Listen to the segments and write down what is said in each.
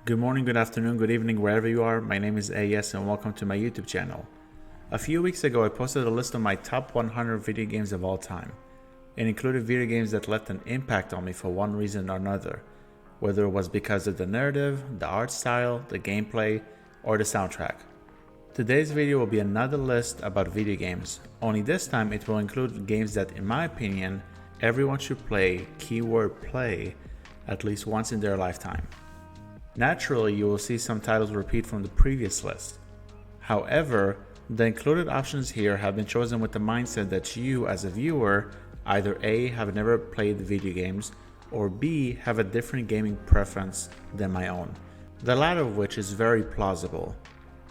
Good morning, good afternoon, good evening, wherever you are. My name is AS and welcome to my YouTube channel. A few weeks ago, I posted a list of my top 100 video games of all time. It included video games that left an impact on me for one reason or another, whether it was because of the narrative, the art style, the gameplay, or the soundtrack. Today's video will be another list about video games, only this time it will include games that, in my opinion, everyone should play, keyword play, at least once in their lifetime. Naturally, you will see some titles repeat from the previous list. However, the included options here have been chosen with the mindset that you, as a viewer, either A, have never played video games, or B, have a different gaming preference than my own, the latter of which is very plausible.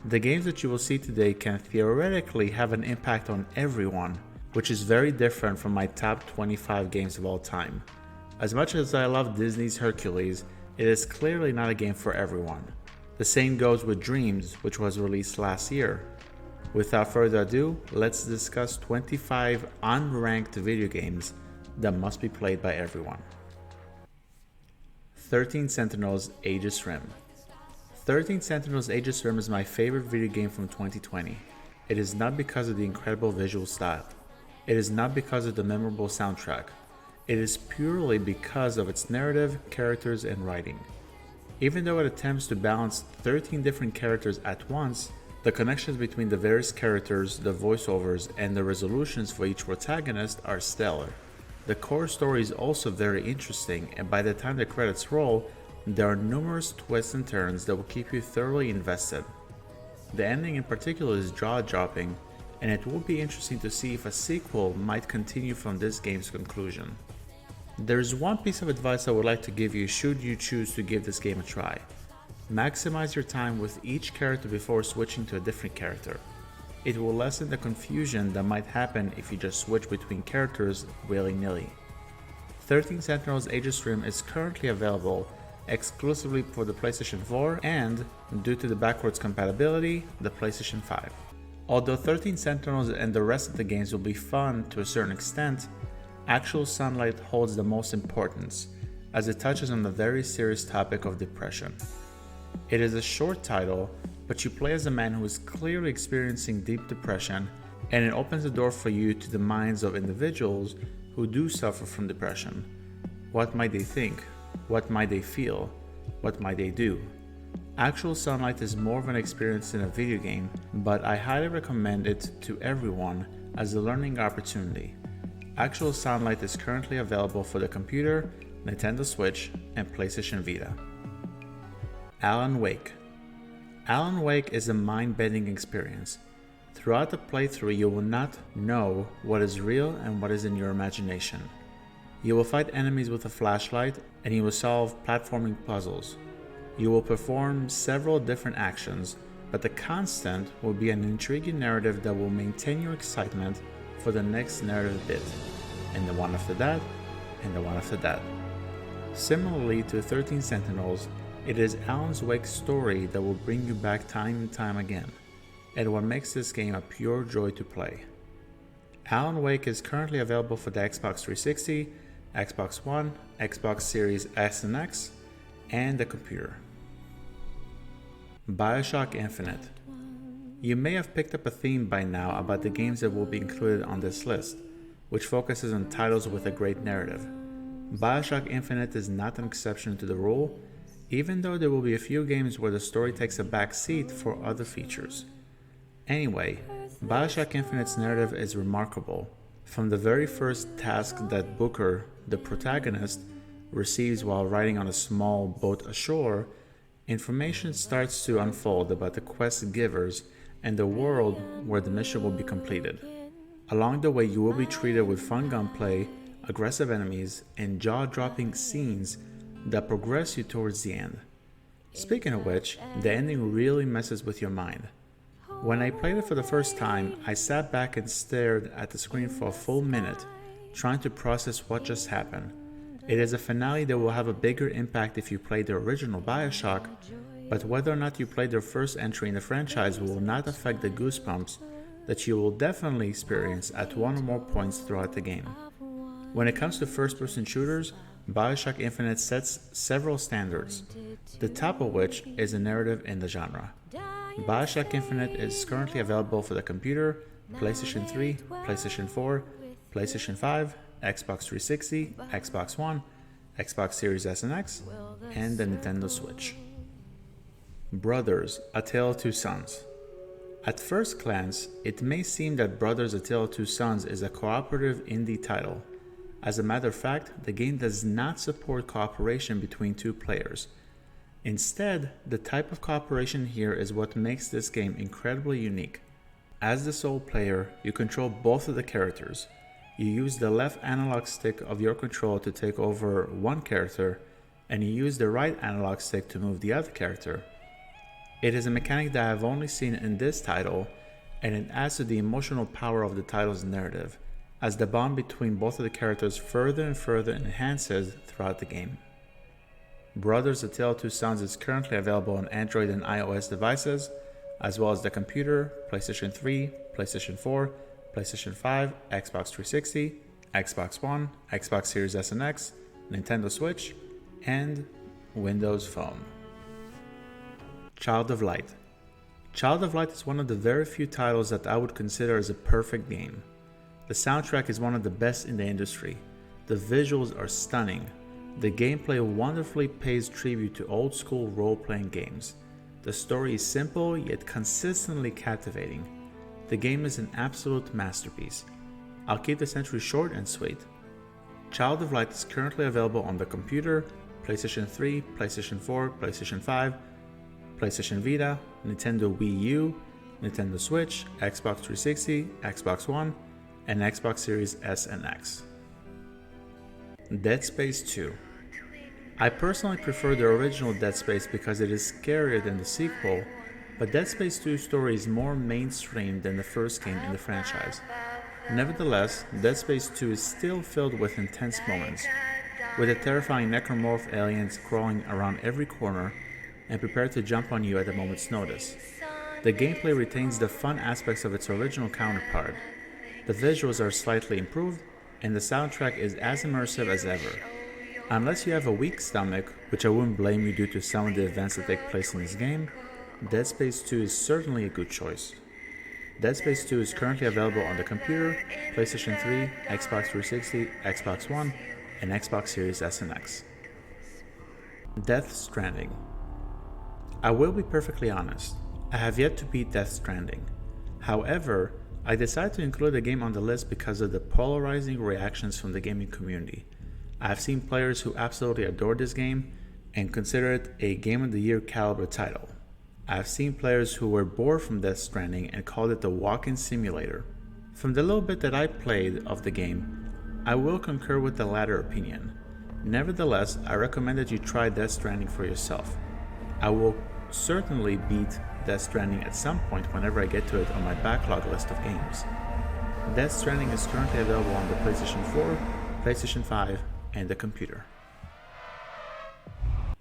The games that you will see today can theoretically have an impact on everyone, which is very different from my top 25 games of all time. As much as I love Disney's Hercules, it is clearly not a game for everyone. The same goes with Dreams, which was released last year. Without further ado, let's discuss 25 unranked video games that must be played by everyone. 13 Sentinels Aegis Rim. 13 Sentinels Aegis Rim is my favorite video game from 2020. It is not because of the incredible visual style. It is not because of the memorable soundtrack. It is purely because of its narrative, characters, and writing. Even though it attempts to balance 13 different characters at once, the connections between the various characters, the voiceovers, and the resolutions for each protagonist are stellar. The core story is also very interesting, and by the time the credits roll, there are numerous twists and turns that will keep you thoroughly invested. The ending in particular is jaw-dropping, and it will be interesting to see if a sequel might continue from this game's conclusion. There is one piece of advice I would like to give you should you choose to give this game a try. Maximize your time with each character before switching to a different character. It will lessen the confusion that might happen if you just switch between characters willy-nilly. 13 Sentinels Aegis Rim is currently available exclusively for the PlayStation 4 and, due to the backwards compatibility, the PlayStation 5. Although 13 Sentinels and the rest of the games will be fun to a certain extent, Actual Sunlight holds the most importance, as it touches on the very serious topic of depression. It is a short title, but you play as a man who is clearly experiencing deep depression, and it opens the door for you to the minds of individuals who do suffer from depression. What might they think? What might they feel? What might they do? Actual Sunlight is more of an experience than a video game, but I highly recommend it to everyone as a learning opportunity. Actual Sunlight is currently available for the computer, Nintendo Switch, and PlayStation Vita. Alan Wake. Alan Wake is a mind-bending experience. Throughout the playthrough, you will not know what is real and what is in your imagination. You will fight enemies with a flashlight, and you will solve platforming puzzles. You will perform several different actions, but the constant will be an intriguing narrative that will maintain your excitement for the next narrative bit, and the one after that, and the one after that. Similarly to 13 Sentinels, it is Alan Wake's story that will bring you back time and time again, and what makes this game a pure joy to play. Alan Wake is currently available for the Xbox 360, Xbox One, Xbox Series S and X, and the computer. Bioshock Infinite. You may have picked up a theme by now about the games that will be included on this list, which focuses on titles with a great narrative. Bioshock Infinite is not an exception to the rule, even though there will be a few games where the story takes a back seat for other features. Anyway, Bioshock Infinite's narrative is remarkable. From the very first task that Booker, the protagonist, receives while riding on a small boat ashore, information starts to unfold about the quest givers and the world where the mission will be completed. Along the way, you will be treated with fun gunplay, aggressive enemies, and jaw-dropping scenes that progress you towards the end. Speaking of which, the ending really messes with your mind. When I played it for the first time, I sat back and stared at the screen for a full minute, trying to process what just happened. It is a finale that will have a bigger impact if you played the original Bioshock, but whether or not you played their first entry in the franchise will not affect the goosebumps that you will definitely experience at one or more points throughout the game. When it comes to first-person shooters, Bioshock Infinite sets several standards, the top of which is a narrative in the genre. Bioshock Infinite is currently available for the computer, PlayStation 3, PlayStation 4, PlayStation 5, Xbox 360, Xbox One, Xbox Series S and X, and the Nintendo Switch. Brothers: A Tale of Two Sons. At first glance, it may seem that Brothers: A Tale of Two Sons is a cooperative indie title. As a matter of fact, the game does not support cooperation between two players. Instead, the type of cooperation here is what makes this game incredibly unique. As the sole player, you control both of the characters. You use the left analog stick of your control to take over one character, and you use the right analog stick to move the other character. It is a mechanic that I have only seen in this title, and it adds to the emotional power of the title's narrative, as the bond between both of the characters further and further enhances throughout the game. Brothers: A Tale of Two Sons is currently available on Android and iOS devices, as well as the computer, PlayStation 3, PlayStation 4, PlayStation 5, Xbox 360, Xbox One, Xbox Series S and X, Nintendo Switch, and Windows Phone. Child of Light. Child of Light is one of the very few titles that I would consider as a perfect game. The soundtrack is one of the best in the industry. The visuals are stunning. The gameplay wonderfully pays tribute to old school role-playing games. The story is simple yet consistently captivating. The game is an absolute masterpiece. I'll keep this entry short and sweet. Child of Light is currently available on the computer, PlayStation 3, PlayStation 4, PlayStation 5, PlayStation Vita, Nintendo Wii U, Nintendo Switch, Xbox 360, Xbox One, and Xbox Series S and X. Dead Space 2. I personally prefer the original Dead Space because it is scarier than the sequel, but Dead Space 2's story is more mainstream than the first game in the franchise. Nevertheless, Dead Space 2 is still filled with intense moments, with the terrifying necromorph aliens crawling around every corner and prepared to jump on you at a moment's notice. The gameplay retains the fun aspects of its original counterpart. The visuals are slightly improved, and the soundtrack is as immersive as ever. Unless you have a weak stomach, which I wouldn't blame you due to some of the events that take place in this game, Dead Space 2 is certainly a good choice. Dead Space 2 is currently available on the computer, PlayStation 3, Xbox 360, Xbox One, and Xbox Series S and X. Death Stranding. I will be perfectly honest, I have yet to beat Death Stranding. However, I decided to include the game on the list because of the polarizing reactions from the gaming community. I have seen players who absolutely adore this game and consider it a Game of the Year caliber title. I have seen players who were bored from Death Stranding and called it the walk-in simulator. From the little bit that I played of the game, I will concur with the latter opinion. Nevertheless, I recommend that you try Death Stranding for yourself. I will certainly beat Death Stranding at some point whenever I get to it on my backlog list of games. Death Stranding is currently available on the PlayStation 4, PlayStation 5, and the computer.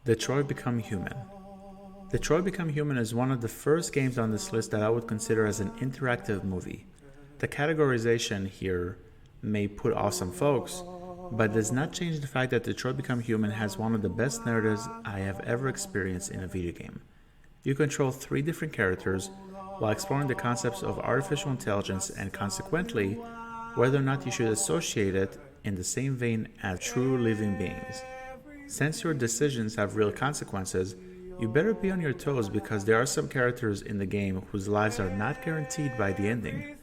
Detroit Become Human. Detroit Become Human is one of the first games on this list that I would consider as an interactive movie. The categorization here may put off some folks, but does not change the fact that Detroit Become Human has one of the best narratives I have ever experienced in a video game. You control 3 different characters while exploring the concepts of artificial intelligence and consequently whether or not you should associate it in the same vein as true living beings. Since your decisions have real consequences, you better be on your toes because there are some characters in the game whose lives are not guaranteed by the ending.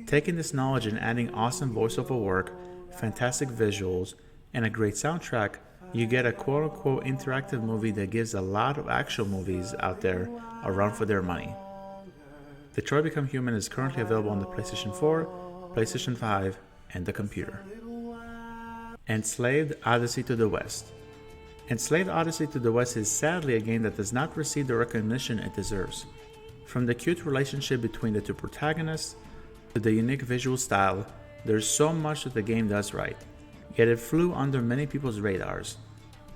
Taking this knowledge and adding awesome voiceover work, fantastic visuals, and a great soundtrack, you get a quote-unquote interactive movie that gives a lot of actual movies out there a run for their money. Detroit Become Human is currently available on the PlayStation 4, PlayStation 5, and the computer. Enslaved: Odyssey to the West. Enslaved: Odyssey to the West is sadly a game that does not receive the recognition it deserves. From the cute relationship between the two protagonists to the unique visual style, there's so much that the game does right, yet it flew under many people's radars.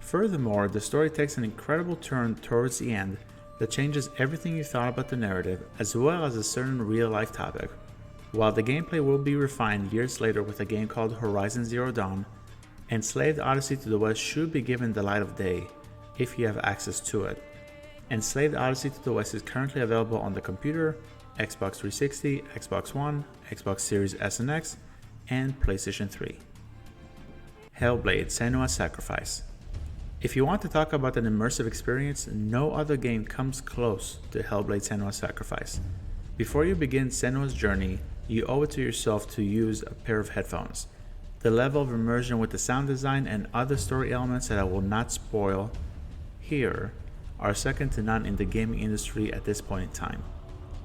Furthermore, the story takes an incredible turn towards the end that changes everything you thought about the narrative as well as a certain real-life topic. While the gameplay will be refined years later with a game called Horizon Zero Dawn, Enslaved Odyssey to the West should be given the light of day if you have access to it. Enslaved Odyssey to the West is currently available on the computer, Xbox 360, Xbox One, Xbox Series S and X, and PlayStation 3. Hellblade: Senua's Sacrifice. If you want to talk about an immersive experience, no other game comes close to Hellblade: Senua's Sacrifice. Before you begin Senua's journey, you owe it to yourself to use a pair of headphones. The level of immersion with the sound design and other story elements that I will not spoil here are second to none in the gaming industry at this point in time.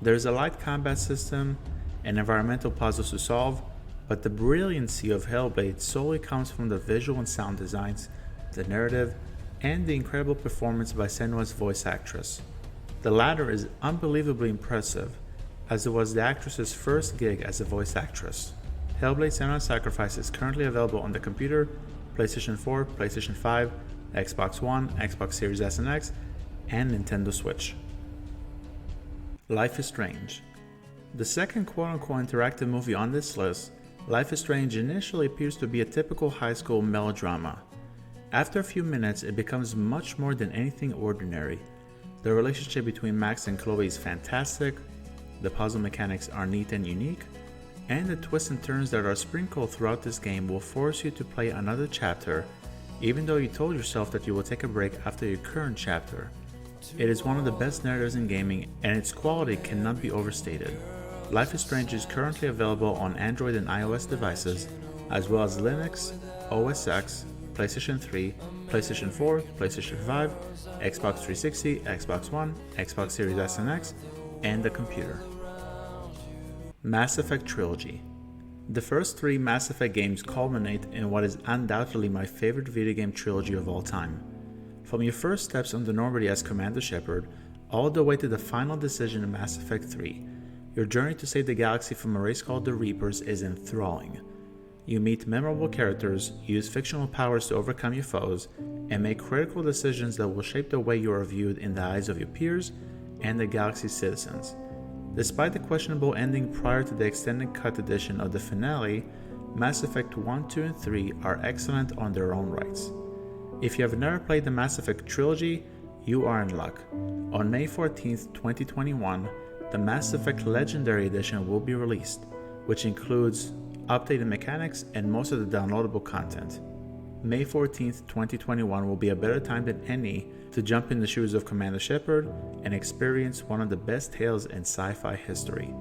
There is a light combat system and environmental puzzles to solve, but the brilliancy of Hellblade solely comes from the visual and sound designs, the narrative, and the incredible performance by Senua's voice actress. The latter is unbelievably impressive, as it was the actress's first gig as a voice actress. Hellblade: Senua's Sacrifice is currently available on the computer, PlayStation 4, PlayStation 5, Xbox One, Xbox Series S and X, and Nintendo Switch. Life is Strange. The second quote-unquote interactive movie on this list, Life is Strange initially appears to be a typical high school melodrama. After a few minutes, it becomes much more than anything ordinary. The relationship between Max and Chloe is fantastic, the puzzle mechanics are neat and unique, and the twists and turns that are sprinkled throughout this game will force you to play another chapter, even though you told yourself that you will take a break after your current chapter. It is one of the best narratives in gaming, and its quality cannot be overstated. Life is Strange is currently available on Android and iOS devices, as well as Linux, OS X, PlayStation 3, PlayStation 4, PlayStation 5, Xbox 360, Xbox One, Xbox Series S and X, and the computer. Mass Effect Trilogy. The first three Mass Effect games culminate in what is undoubtedly my favorite video game trilogy of all time. From your first steps on the Normandy as Commander Shepard, all the way to the final decision in Mass Effect 3, your journey to save the galaxy from a race called the Reapers is enthralling. You meet memorable characters, use fictional powers to overcome your foes, and make critical decisions that will shape the way you are viewed in the eyes of your peers and the galaxy's citizens. Despite the questionable ending prior to the extended cut edition of the finale, Mass Effect 1, 2, and 3 are excellent on their own rights. If you have never played the Mass Effect trilogy, you are in luck. On May 14th, 2021, the Mass Effect Legendary Edition will be released, which includes updated mechanics and most of the downloadable content. May 14th, 2021 will be a better time than any to jump in the shoes of Commander Shepard and experience one of the best tales in sci-fi history.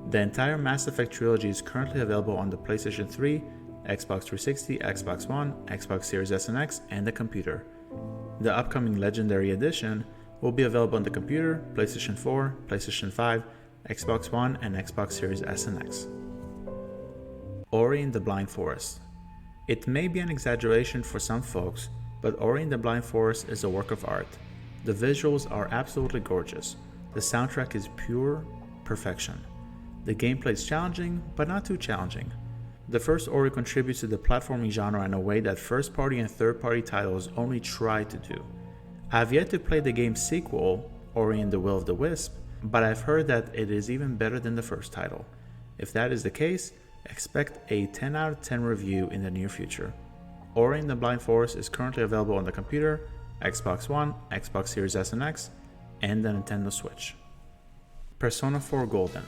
The entire Mass Effect trilogy is currently available on the PlayStation 3, Xbox 360, Xbox One, Xbox Series S and X, and the computer. The upcoming Legendary Edition will be available on the computer, PlayStation 4, PlayStation 5, Xbox One, and Xbox Series S and X. Ori and the Blind Forest. It may be an exaggeration for some folks, but Ori and the Blind Forest is a work of art. The visuals are absolutely gorgeous. The soundtrack is pure perfection. The gameplay is challenging, but not too challenging. The first Ori contributes to the platforming genre in a way that first-party and third-party titles only try to do. I have yet to play the game's sequel, Ori and the Will of the Wisp, but I've heard that it is even better than the first title. If that is the case, expect a 10 out of 10 review in the near future. Ori and the Blind Forest is currently available on the computer, Xbox One, Xbox Series S and X, and the Nintendo Switch. Persona 4 Golden.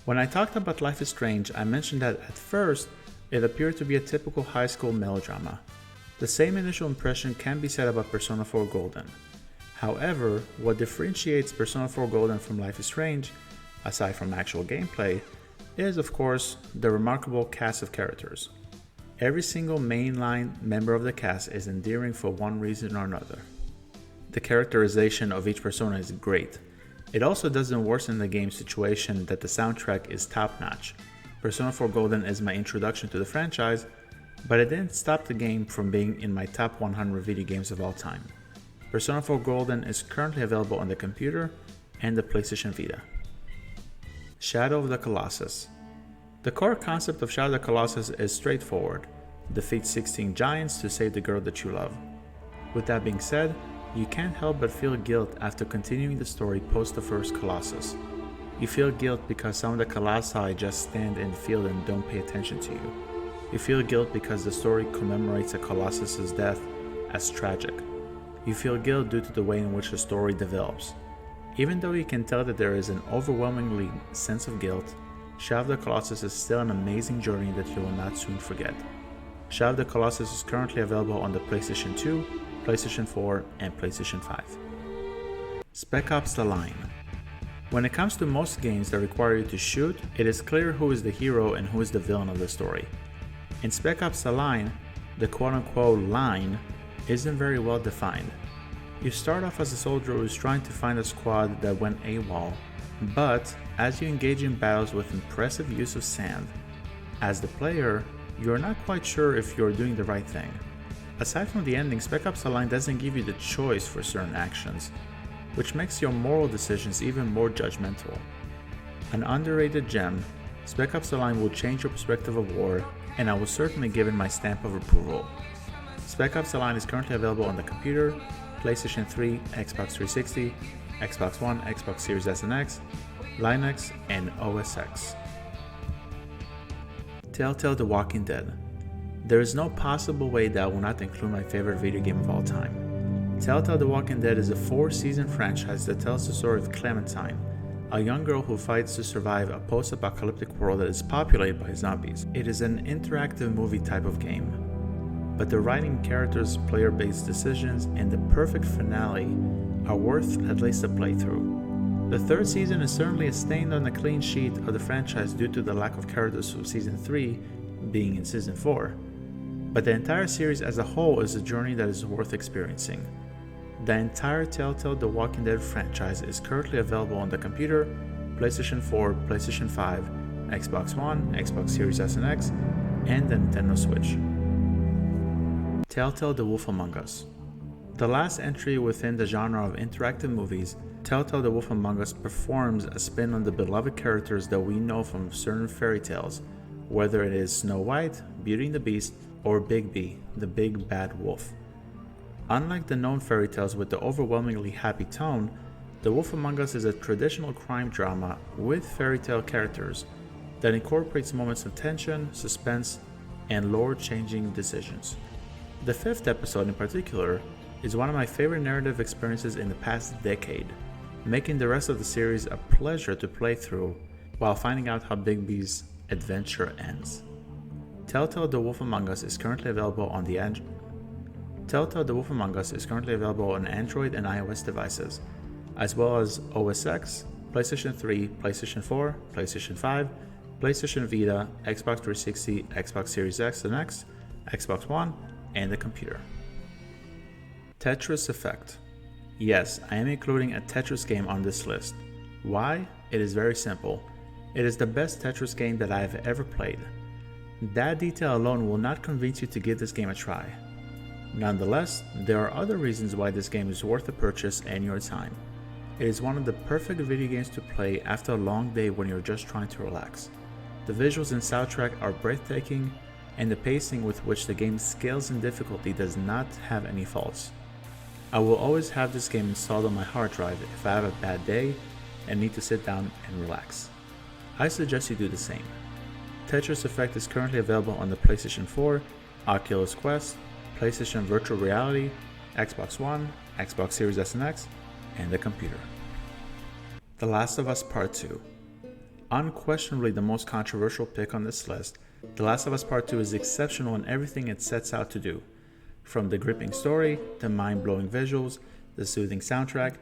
When I talked about Life is Strange, I mentioned that at first, it appeared to be a typical high school melodrama. The same initial impression can be said about Persona 4 Golden. However, what differentiates Persona 4 Golden from Life is Strange, aside from actual gameplay, is of course the remarkable cast of characters. Every single mainline member of the cast is endearing for one reason or another. The characterization of each persona is great. It also doesn't worsen the game's situation that the soundtrack is top-notch. Persona 4 Golden is my introduction to the franchise, but it didn't stop the game from being in my top 100 video games of all time. Persona 4 Golden is currently available on the computer and the PlayStation Vita. Shadow of the Colossus. The core concept of Shadow of the Colossus is straightforward. Defeat 16 giants to save the girl that you love. With that being said, you can't help but feel guilt after continuing the story post the first Colossus. You feel guilt because some of the Colossi just stand in the field and don't pay attention to you. You feel guilt because the story commemorates a Colossus' death as tragic. You feel guilt due to the way in which the story develops. Even though you can tell that there is an overwhelmingly sense of guilt, Shadow of the Colossus is still an amazing journey that you will not soon forget. Shadow of the Colossus is currently available on the PlayStation 2, PlayStation 4, and PlayStation 5. Spec Ops: The Line. When it comes to most games that require you to shoot, it is clear who is the hero and who is the villain of the story. In Spec Ops: The Line, the quote-unquote line isn't very well defined. You start off as a soldier who is trying to find a squad that went AWOL, but as you engage in battles with impressive use of sand, as the player, you're not quite sure if you're doing the right thing. Aside from the ending, Spec Ops: The Line doesn't give you the choice for certain actions, which makes your moral decisions even more judgmental. An underrated gem, Spec Ops: The Line will change your perspective of war, and I will certainly give it my stamp of approval. Spec Ops: The Line is currently available on the computer, PlayStation 3, Xbox 360, Xbox One, Xbox Series S and X, Linux, and OS X. Telltale: The Walking Dead. There is no possible way that I will not include my favorite video game of all time. Telltale: The Walking Dead is a 4-season franchise that tells the story of Clementine, a young girl who fights to survive a post-apocalyptic world that is populated by zombies. It is an interactive movie type of game, but the writing, characters, player-based decisions, and the perfect finale are worth at least a playthrough. The 3rd season is certainly a stain on the clean sheet of the franchise due to the lack of characters from Season 3 being in Season 4, but the entire series as a whole is a journey that is worth experiencing. The entire Telltale: The Walking Dead franchise is currently available on the computer, PlayStation 4, PlayStation 5, Xbox One, Xbox Series S and X, and the Nintendo Switch. Telltale: The Wolf Among Us. The last entry within the genre of interactive movies, Telltale: The Wolf Among Us performs a spin on the beloved characters that we know from certain fairy tales, whether it is Snow White, Beauty and the Beast, or Big B, the big bad wolf. Unlike the known fairy tales with the overwhelmingly happy tone, The Wolf Among Us is a traditional crime drama with fairy tale characters that incorporates moments of tension, suspense, and lore-changing decisions. The 5th episode in particular is one of my favorite narrative experiences in the past decade, making the rest of the series a pleasure to play through while finding out how Big B's adventure ends. Telltale: The Wolf Among Us is currently available on Telltale: The Wolf Among Us is currently available on Android and iOS devices, as well as OS X, PlayStation 3, PlayStation 4, PlayStation 5, PlayStation Vita, Xbox 360, Xbox Series X and X, Xbox One, and the computer. Tetris Effect. Yes, I am including a Tetris game on this list. Why? It is very simple. It is the best Tetris game that I have ever played. That detail alone will not convince you to give this game a try. Nonetheless, there are other reasons why this game is worth the purchase and your time. It is one of the perfect video games to play after a long day when you're just trying to relax. The visuals and soundtrack are breathtaking, and the pacing with which the game scales in difficulty does not have any faults. I will always have this game installed on my hard drive if I have a bad day and need to sit down and relax. I suggest you do the same. Tetris Effect is currently available on the PlayStation 4, Oculus Quest, PlayStation Virtual Reality, Xbox One, Xbox Series S and X, and the computer. The Last of Us Part 2. Unquestionably the most controversial pick on this list, The Last of Us Part 2 is exceptional in everything it sets out to do. From the gripping story, the mind-blowing visuals, the soothing soundtrack,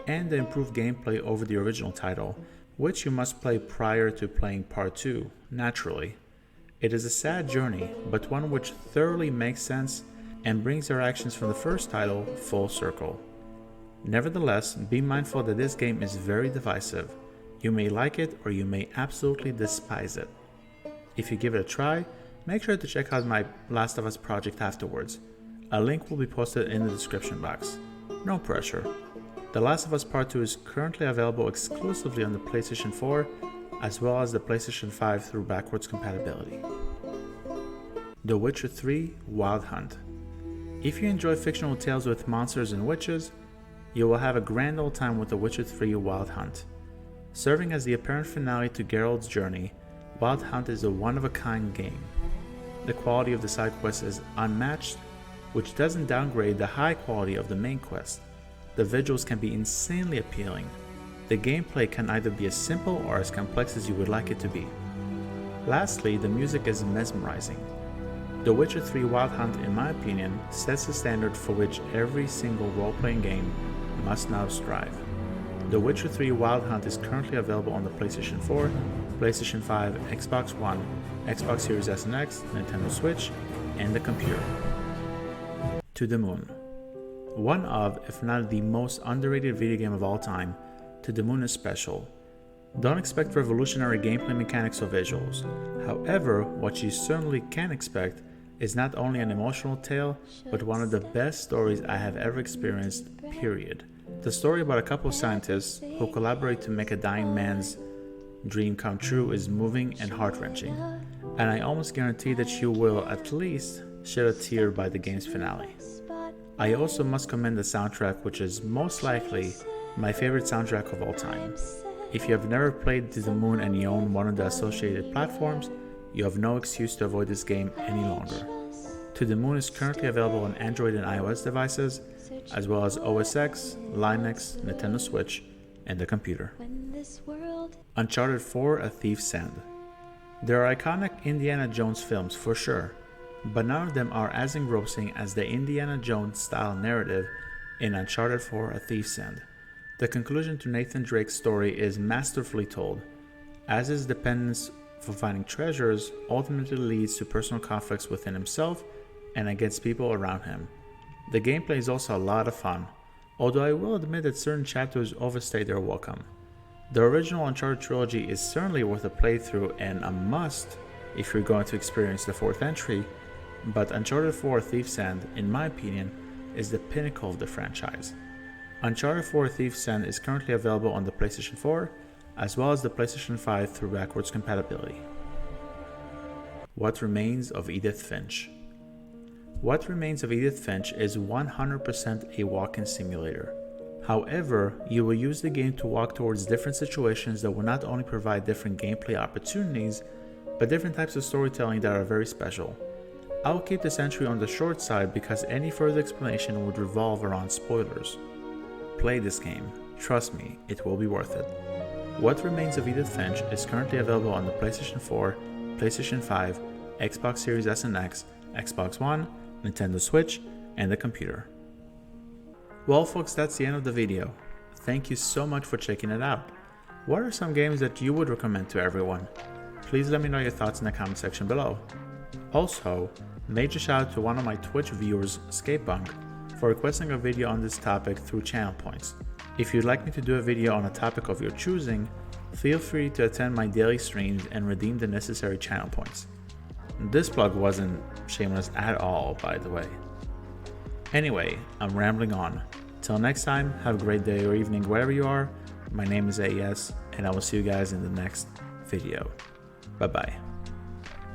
and the improved gameplay over the original title, which you must play prior to playing Part 2, naturally. It is a sad journey, but one which thoroughly makes sense and brings our actions from the first title full circle. Nevertheless, be mindful that this game is very divisive. You may like it or you may absolutely despise it. If you give it a try, make sure to check out my Last of Us project afterwards. A link will be posted in the description box. No pressure. The Last of Us Part 2 is currently available exclusively on the PlayStation 4, as well as the PlayStation 5 through backwards compatibility. The Witcher 3 Wild Hunt. If you enjoy fictional tales with monsters and witches, you will have a grand old time with The Witcher 3 Wild Hunt. Serving as the apparent finale to Geralt's journey, Wild Hunt is a one-of-a-kind game. the quality of the side quests is unmatched, which doesn't downgrade the high quality of the main quest. The visuals can be insanely appealing. The gameplay can either be as simple or as complex as you would like it to be. Lastly, the music is mesmerizing. The Witcher 3 Wild Hunt, in my opinion, sets the standard for which every single role-playing game must now strive. The Witcher 3 Wild Hunt is currently available on the PlayStation 4, PlayStation 5, Xbox One, Xbox Series S and X, Nintendo Switch, and the computer. To the Moon. One of, if not the most underrated video game of all time, To the Moon is special. Don't expect revolutionary gameplay mechanics or visuals. However, what you certainly can expect is not only an emotional tale, but one of the best stories I have ever experienced, period. The story about a couple of scientists who collaborate to make a dying man's dream come true is moving and heart-wrenching, and I almost guarantee that you will at least shed a tear by the game's finale. I also must commend the soundtrack, which is most likely my favorite soundtrack of all time. If you have never played To the Moon and you own one of the associated platforms, you have no excuse to avoid this game any longer. To the Moon is currently available on Android and iOS devices, as well as OS X, Linux, Nintendo Switch, and the computer. Uncharted 4: A Thief's End. There are iconic Indiana Jones films for sure, but none of them are as engrossing as the Indiana Jones style narrative in Uncharted 4: A Thief's End. The conclusion to Nathan Drake's story is masterfully told, as his dependence for finding treasures ultimately leads to personal conflicts within himself and against people around him. The gameplay is also a lot of fun, although I will admit that certain chapters overstay their welcome. The original Uncharted trilogy is certainly worth a playthrough and a must if you're going to experience the fourth entry, but Uncharted 4: Thief's End, in my opinion, is the pinnacle of the franchise. Uncharted 4: Thief's End is currently available on the PlayStation 4, as well as the PlayStation 5 through backwards compatibility. What Remains of Edith Finch. What Remains of Edith Finch is 100% a walk-in simulator. However, you will use the game to walk towards different situations that will not only provide different gameplay opportunities, but different types of storytelling that are very special. I will keep this entry on the short side because any further explanation would revolve around spoilers. Play this game. Trust me, it will be worth it. What Remains of Edith Finch is currently available on the PlayStation 4, PlayStation 5, Xbox Series S and X, Xbox One, Nintendo Switch, and the computer. Well folks, that's the end of the video. Thank you so much for checking it out. What are some games that you would recommend to everyone? Please let me know your thoughts in the comment section below. Also, major shout out to one of my Twitch viewers, Skatepunk, for requesting a video on this topic through channel points. If you'd like me to do a video on a topic of your choosing, feel free to attend my daily streams and redeem the necessary channel points. This plug wasn't shameless at all, by the way. Anyway, I'm rambling on. Till next time, have a great day or evening wherever you are. My name is AES, and I will see you guys in the next video. Bye bye.